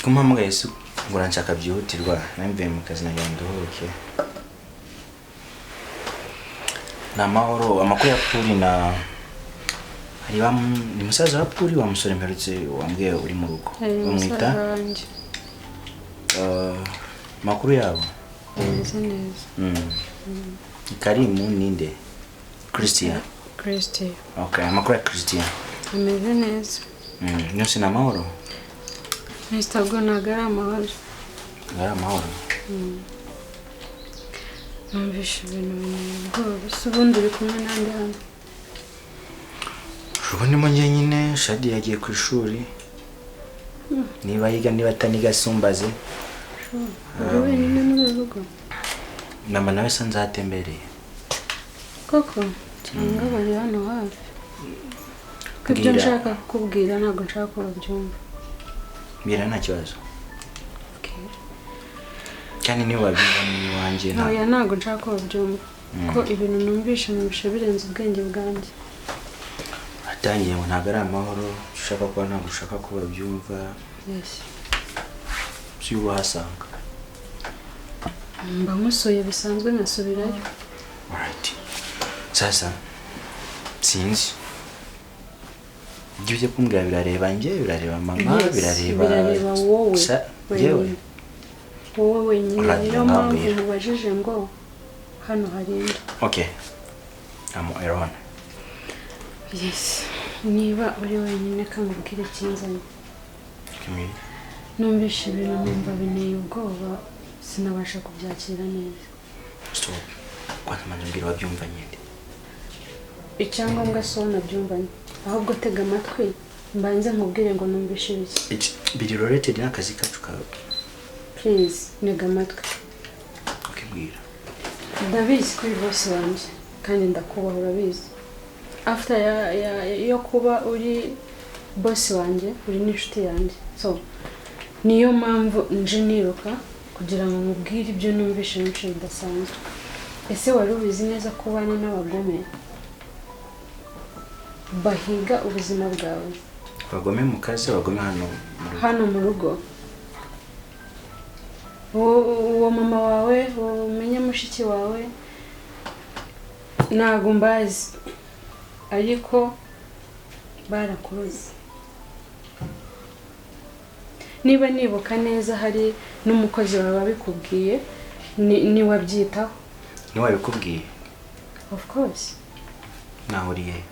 kumpamagaye se ngo nshaka byihutirwa nambiye mu kazi nagira nduhuke. Na mahoro amakuru ya Puri na hari ni musaza wa Puri wa musore mperutse wambwiye uri mu rugo bamwita makuru yabo neza. Karimu ninde? Christian. Okay, amakuru ya Christian ameze neza. Nyose na mahoro? Mr. Gonagara amahoro. Amahoro. Numvishe ibintu rwose ubundi uri kumwe nande hano? Ubu ndimo nyine Shadi yagiye ku ishuri. Niba yiga niba ataniga sumbaze. Wowe nyine muri rugo? Namba nawe se nzatembereye. Koko cyangwa bari hano hafi? Kubyo nshaka kukubwira ntabwo nshaka ko babyumva. Mbira nta kibazo. Cyane niba wabyumva ni wanjye nta. Oya ntabwo nshaka ko babyumva. Ko ibintu numvishe birenze ubwenge bwanjye. Atangiye ngo ntabwo ari amahoro, ushaka kuba ntabwo ushaka ko babyumva. Yes. Si ubahasanga. Mba musoye bisanzwe nkasubirayo. Alright. Sasa sinzi. Ibyo kumbwira birareba njye, birareba mama, birareba wowe. Yewe. Wowe wenyine niyo mpamvu mubajije ngo hano hari indi. Okay. I'm Aaron. Yes. Niba uri wenyine kamubwire kinzanye. Kimi. Numvishe ibintu numva bineye ubwoba sinabasha kubyakira neza. Stop. Kwanza mbwira wabyumva nyine. Icyangombwa so nabyumvanye. Ahubwo tega amatwi mbanze nkubwire ngo numvishe iki. Biri related n'akazi kacu ka. Please nega amatwi. Okay bwira. Ndabizi ko boss wanjye kandi ndakubaha urabizi. After yo kuba uri boss wanjye uri n'inshuti yanjye. So niyo mpamvu nje niruka kugira ngo mubwire ibyo numvishe n'icyo bidasanzwe. Ese wari ubizi neza ko bana n'abagome bahiga ubuzima bwawe? Bagome mu kazi bagome hano mu rugo. Uwo mama wawe umenye mushiki wawe ntago mbazi ariko barakuzi. Niba nibuka neza hari n'umukozi wawe wabikubwiye ni wabyitaho? Ni wabikubwiye? Of course. Nahuriye.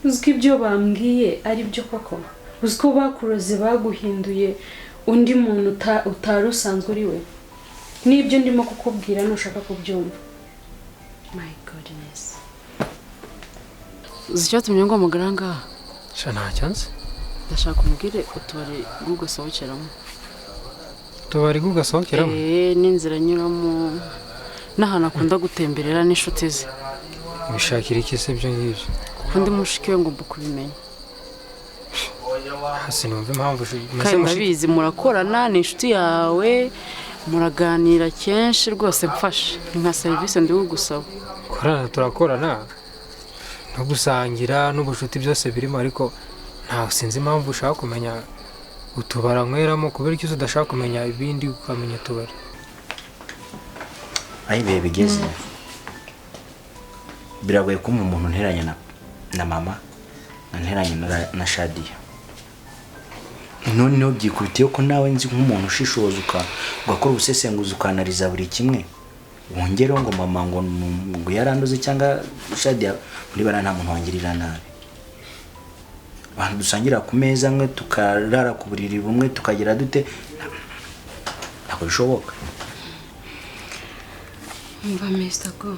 Uziko ibyo bambwiye ari byo koko? Uziko bakuroze baguhinduye undi muntu utarusanzwe uri we? Nibyo ndimo kukubwira nushaka kubyumva. My goodness. Uzicyo tumye ngo mugaranga? Sha nta chance. Ndashaka kumubwire utubari gugasohokeramo. Tubari gugasohokeramo? N'inzira nyuramo n'ahantu akunda gutemberera n'inshuti ze. Bishakira iki se byo ngibyo? Kundi mushiki we ngo mbukubimenya. Hasi numva impamvu kandi ndabizi murakorana n'inshuti yawe muraganira kenshi rwose mfasha nka service ndi gusaba. Korana turakorana no gusangira n'ubushuti byose birimo ariko nta sinzi impamvu ushaka kumenya utubara nkweramo kubera icyo udashaka kumenya ibindi ukamenya tubara. Ayi bihe bigeze. Biragoye ko umuntu nteranye na mama nteranye na Shadia. Noneho byikubitiye ko nawe nzi nk'umuntu ushishoza ugakora ubusesenguzi ukanariza buri kimwe. Wongereho ngo mama ngo yaranduze cyangwa Shadia muri bana nta muntu wangirira nabi. Abantu dusangira ku meza amwe tukarara ku buriri bumwe tukagira dute ntabwo bishoboka. Mva Mr. Go.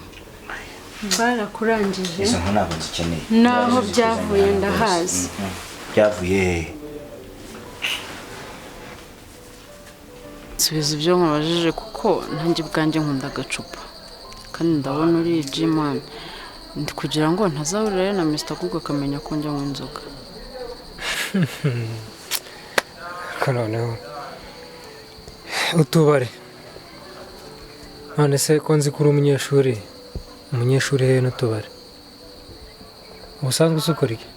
Barakurangije. Izo ntabwo zikeneye. Naho byavuye ndahazi. Byavuye. Subiza ibyo nkubajije kuko ntange bwanjye nkunda agacupa. Kandi ndabona uri G-man. Ndi kugira ngo ntazahurire na Mr. Google akamenya ko njya mu nzoga. Noneho utubare none se ko nzi ko uri umunyeshuri he n'utubare ubusanzwe usukora iki?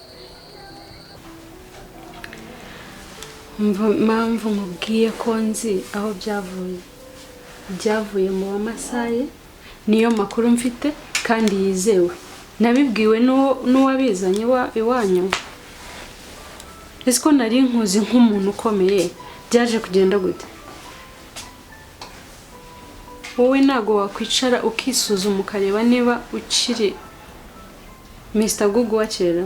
impamvu mubwiye ko nzi aho byavuye mu bamasaye niyo makuru mfite kandi yizewe nabibwiwe n'uwabizanye iwanyu ese ko nari nkuzi nk'umuntu ukomeye byaje kugenda gute wowe ntago wakwicara ukisuzuma ukareba niba ukiri Mr. Gugu wa kera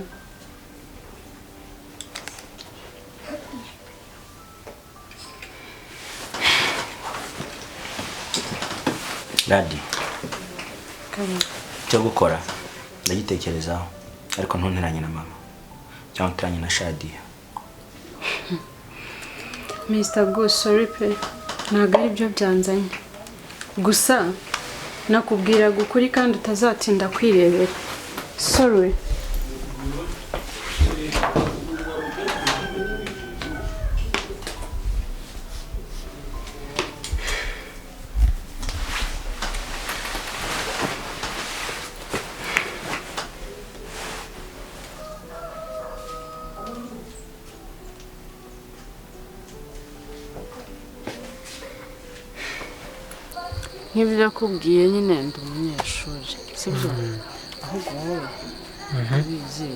Dadi cyo gukora ndagitekerezaho ariko ntunteranye na mama cyangwa nteranye na Shadia Mr. Gugu sorry pe ntago ari byo byanzanye gusa nakubwiraga ukuri kandi utazatinda kwirebera sorry nk'ibyo yakubwiye nyine ndi umunyeshuri sibyo ahubwo wowe ubizi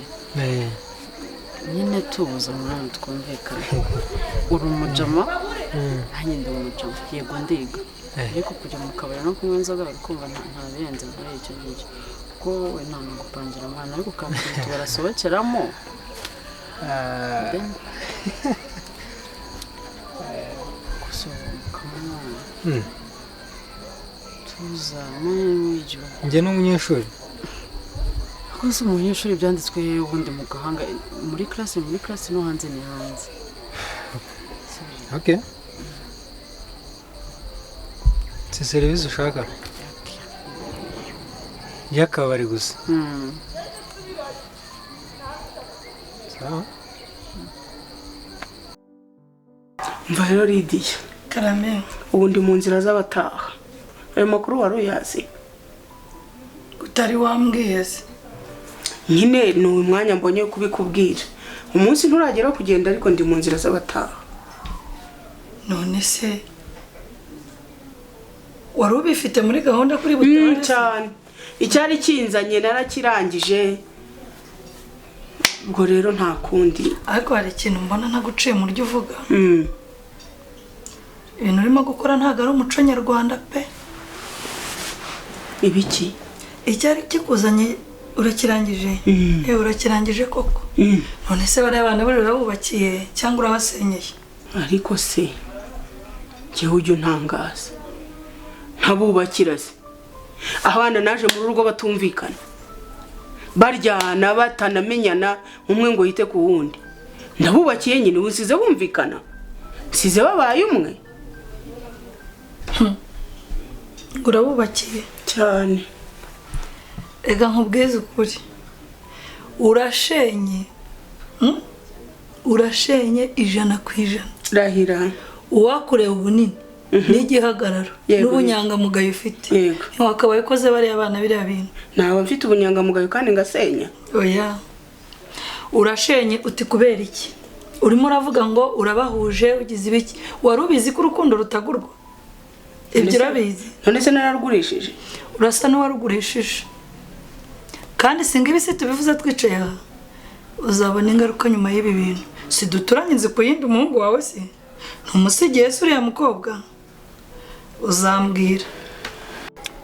nyine tubuze umwanya twumvikana uri umujama nanjye ndi umujama yego ndiga ariko kujya mu kabari no kunywa inzoga ukumva nta birenze muri icyo ngicyo kuko wowe nta no gupangira umwana ariko ukambwira barasohokeramo gusohoka umwana njye ni umunyeshuri rwose umunyeshuri byanditswe ubundi mu gahanga muri classe no hanze ni hanze okay si serivisi ushaka y'akabari gusa sawa mva rero Lidiya Karame ubu ndi mu nzira z'abataha ayo makuru wari uyazi utari wambwiye se nyine ni umwanya mbonye kubikubwira umunsi nturagera kugenda ariko ndi mu nzira z'abataha none se wari ubifite muri gahunda kuri butaha cyane icyari kinzanye narakirangije ubwo rero nta kundi ariko hari ikintu mbona ntaguciye mu ryo uvuga ibintu urimo gukora ntabwo ari umuco nyarwanda pe ibiki icyari kikuzanye urakirangije urakirangije koko none se bariya abana bari urabubakiye cyangwa urabasenyeye ariko se jyewe ujya untangaza ntabubakira se abana naje mu rugo batumvikana baryana batanamenyana umwe ngo yite ku wundi ndabubakiye nyine usize bumvikana size babaye umwe urabubakiye cyane ega nkubwize ukuri urashenye 100%. rahira uwakureba ubunini n'igihagararo n'ubunyangamugayo ufite ntiwakabaye koze bariya abana biriya bintu ntawe mfite ubunyangamugayo kandi ngasenya oya urashenye uti kubera iki urimo uravuga ngo urabahuje ugize ibiki wari ubizi ko urukundo rutagurwa ibyo urabizi none se nararugurishije urasa n'uwarugurishije kandi singa ibisi tubivuze twicaye aha uzabona ingaruka nyuma y'ibi bintu si duturanye nzi ku yindi umuhungu wawe se ntumusigiye se uriya mukobwa uzambwira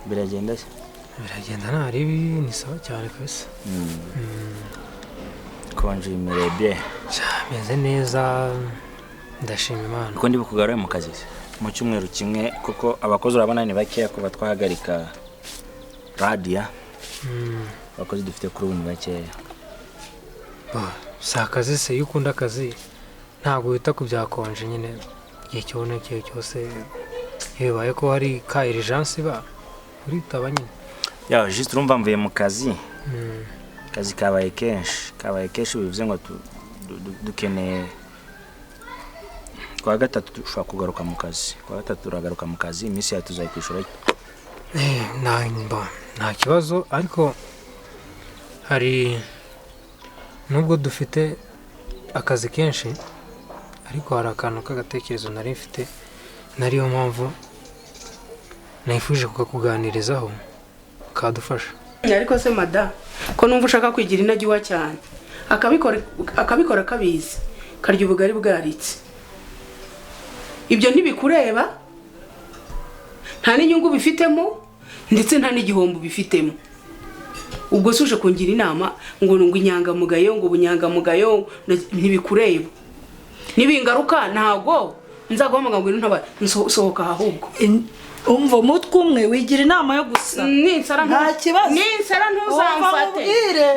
biragenda se biragenda ntari ni sawa cyane kabisa konje imerebye meze neza ndashima Imana uko ndi bukugaruye mu kazi mu cyumweru kimwe kuko abakozi urabona ni bakeya ko batwahagarika radio abakozi dufite kuri ubu ni bakeya si akazi se iyo ukunda akazi ntabwo wita ku byakonje nyine igihe kibonekeye cyose iyo bibaye ko hari ka urgence ba uritaba nyine ya juste urumva mvuye mu kazi kazi kabaye kenshi bivuze ngo dukeneye kwa gatatu dushobora kugaruka mu kazi kwa gatatu turagaruka mu kazi iminsi ya tuzayikwishura nta kibazo ariko hari nubwo dufite akazi kenshi ariko hari akantu k'agatekerezo nari mfite nariyo mpamvu nifuje kukakuganirizaho kadufasha. Ariko se mada ko numva ushaka kwigira inagiwa cyane akabikora kabizi karya ubugari bwaritse. Ibyo ntibikureba, nta n'inyungu bifitemo ndetse nta n'igihombo bifitemo. Ubwo suje kungira inama ngo inyangamugayo ngo bunyangamugayo ntibikureba. Nibingaruka ntago nzaguhamagara ngo ntaba nsohoka ahubwo. Umva umutwe umwe wigira inama yo gusa. Nta kibazo. Ninsara ntuzamfate.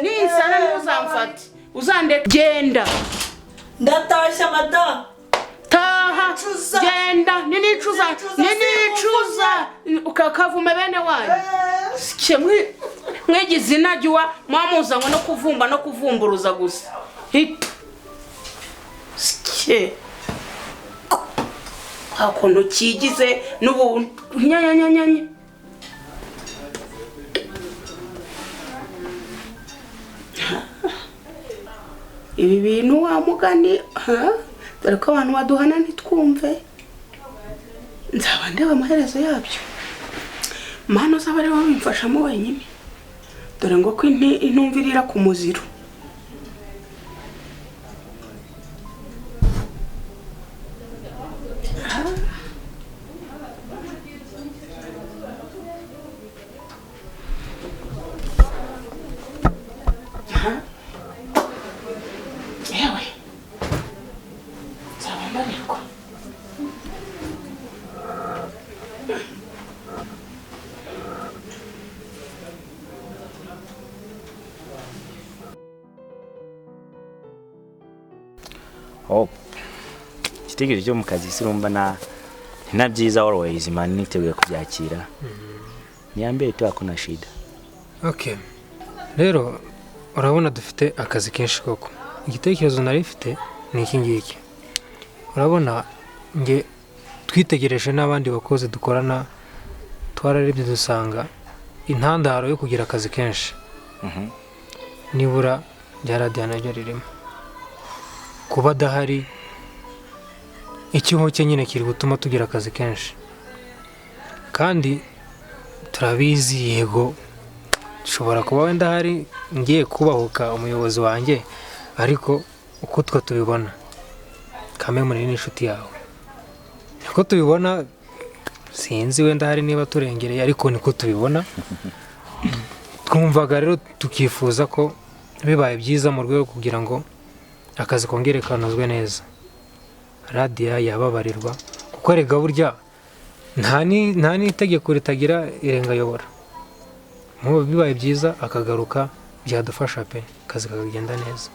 Ninsara ntuzamfate. Uzande genda. Ndatashya madamu. Taha genda ninicuza ukakavume bene wanyu. Kimwe mwegize inagiwa mwamuzanywe no kuvumba no kuvumburuza gusa. Sike hakono kigize n'ubu nyanyanyanya. Ibi bintu wa mugani dore ko abantu baduhana ntitwumve. Nzaba ndeba amaherezo yabyo. Mano zaba rero bimfashamo wenyine. Dore ngo ko intumvirira ku muziro. Kitegere cyo mu kazi sirumva nta byiza always man niteguye kubyakira. Niambie tu hakuna shida. Okay. Rero urabona dufite akazi kenshi koko. Igitekerezo nari mfite ni iki ngiki. Urabona nge twitegereje n'abandi bakozi dukorana twararebye dusanga intandaro yo kugira akazi kenshi. Nibura byaradiana byo ririmo. Kuba dahari ikiho cye nyine kiri gutuma tugira akazi kenshi. Kandi turabizi yego dushobora kuba wenda hari ngiye kubahuka umuyobozi wanjye, ariko uko twa tubibona kame muri n'inshuti yawe uko tubibona sinzi wenda hari niba turengereye, ariko niko tubibona. Twumvaga rero tukifuza ko bibaye byiza mu rwego kugira ngo akazi kongere kanozwe neza. Radiya yababarirwa kuko rega burya nta n'itegeko ritagira irenga yobora. Mu bibaye byiza akagaruka byadufasha pe akazi kagenda neza.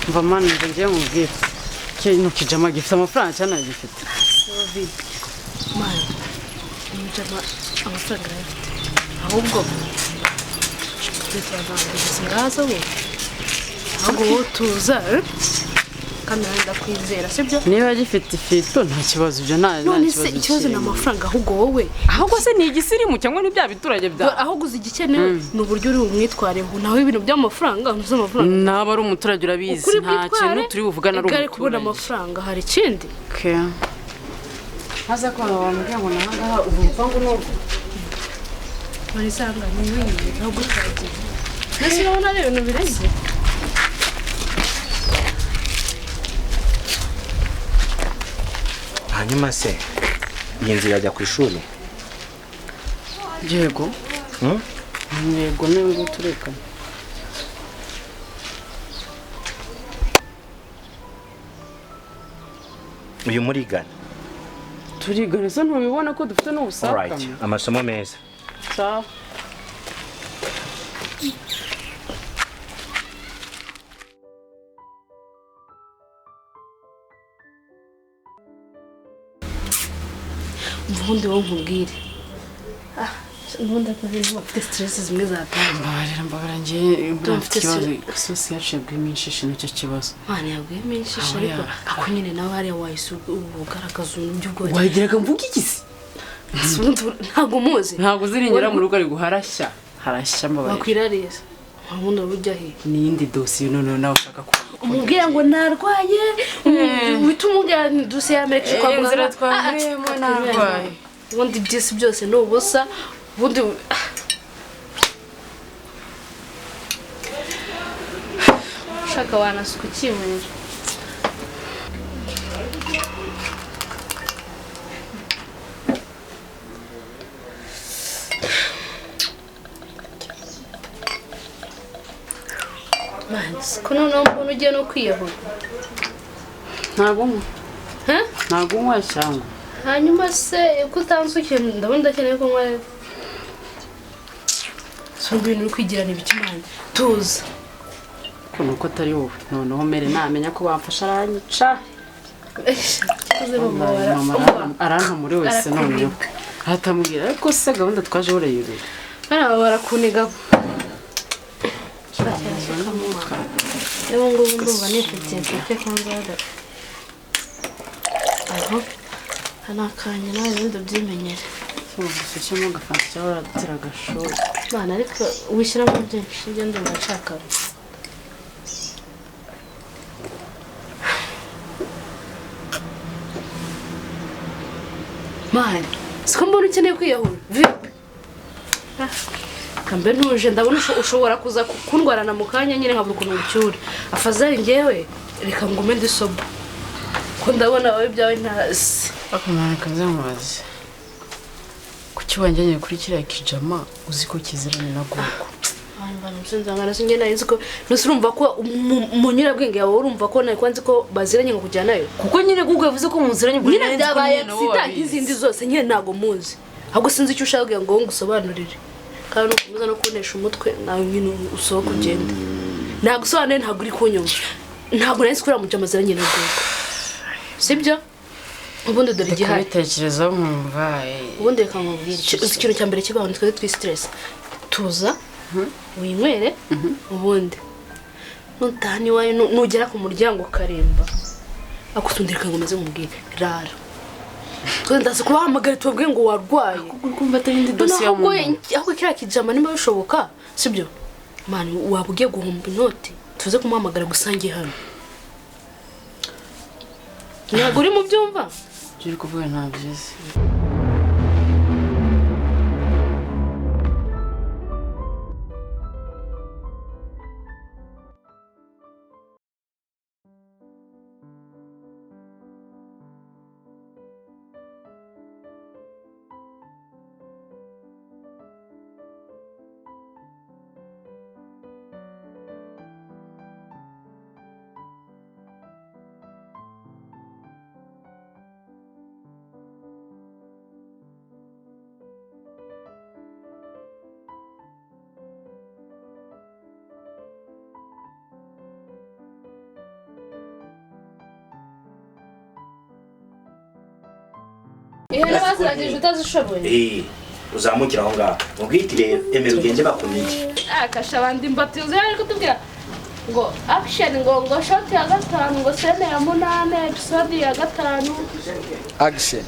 Mva mani ngiye mubwira kintu kijama gifite amafaranga cyane gifite. David mani njama amafaranga afite ahubwo ndetse ngazo we ahubwo tuza kamera ndakwizera sibyo. Niba gifite ifito nta kibazo byo nta kibazo. None se ikibazo n'amafaranga ahubwo wowe ahubwo se ni igisirimu cyangwa ni bya biturage bya ahubwo uzigikenewe n'uburyo uri umwitwareho nawe ibintu by'amafaranga n'amafaranga naba ari umuturage urabizi nta kintu turi buvugana ari umuturage kubona amafaranga hari ikindi haza ko bambwiye ngo nahangaha ubumva ngo n'ubwo marisanga ni wenyine ahubwo twagiye mbese urabona ari ibintu bireze hanyuma se iyi nzira irajya ku ishuri? yego yego nubwo tureka uyu murigana? turigana se ntubibona ko dufite n'ubusakame. Amasomo meza. Sawa. ubundi wowe nkubwire ubundi akazi bafite stress zimwe zatanga mbabara njye mfite ikibazo sosi yacibwemo inshishi nicyo kibazo. mwana yagwemo inshishi ariko ako nyine nawe hariya wahise ugaragaza uburyo bwose wagiraga mvuga iki se? ntabwo muzi ntabwo uzirengera mu rugo ari guharashya harashya mbabara wakwirariza ubundi urujya he n'iyindi dosiye noneho nawe ushaka ko umubwira ngo narwaye uhita umubwira dosiye ya mbere kwa muganga twavuyemo narwaye ubundi byose byose ni ubusa ubundi ushaka wanasuka ukimurira ko noneho mbona ugiye no kwiyahura ntabwo unywa cyangwa hanyuma se ko utansukiye ndabona ndakeneye ko nkwaye so ibintu uri kwigirana ibikimana tuza ko nuko atari wowe noneho mbere namenya ko bamfasha aranyica aranta muri wese noneho atamubwira ariko se gahunda twaje urayibera baraba barakuniga Ewan ngubu ndumva nifitiye sake kanzaga. Aho anakanya nawe ibindi byimenyere. Ufashemo gafanta cyangwa uratira agashoro. Bana ariko wishyiramo byinshi njye ndumva nshaka. Mani, siko mbona ukeneye kwiyahura. Vipi? Kambe ntuje ndabona ushobora kuza kundwarana mu kanya nyine nkabura ukuntu ucyure afazari ngewe reka ngume ndisoba ko ndabona wowe byawe ntazi akamara kazamubaze kuki wanjyanye kuri kiriya kijama uzi ko kiziranye na goko amba numusenza ngana singe nayizi ko nusirumva ko munyura bwenge yawe urumva ko nayo kwanzi ko baziranye ngo kujyanayo kuko nyine gugo yavuze ko muziranye buri nyine byabaye sita nk'izindi zose nyine ntago muzi ahubwo sinzi icyo ushaka ngo ngusobanurire kandi ukomeza no kunesha umutwe nawe ibintu usohoka ugenda nagusobanure ntabwo uri kunyumva ntabwo nahise kurira mu cyama ziranye na goko sibyo ubundi dore igihari bitekereza nkumva ubundi reka nkubwire ikintu cya mbere kibaho nitwe twi stress tuza winywere ubundi nutani wayo nugera ku muryango karemba akutundika ngo meze mubwire rara ndaza kubahamagara tubabwiye ngo warwaye kumva atari dosiye mu ahubwo kiriya kijama nimba bishoboka sibyo mani waba ugiye guhomba inoti tuze kumuhamagara gusangiye hano ntabwo uri mu byumva turi kuvuga nta byiza ihene baziragije utazishoboye uzamukira aho ngaho mubwitire emera ugende bakunige akasha abandi mbatizo ariko tubwira ngo action ngo shot ya gatanu ngo sene ya 8 episode ya gatanu action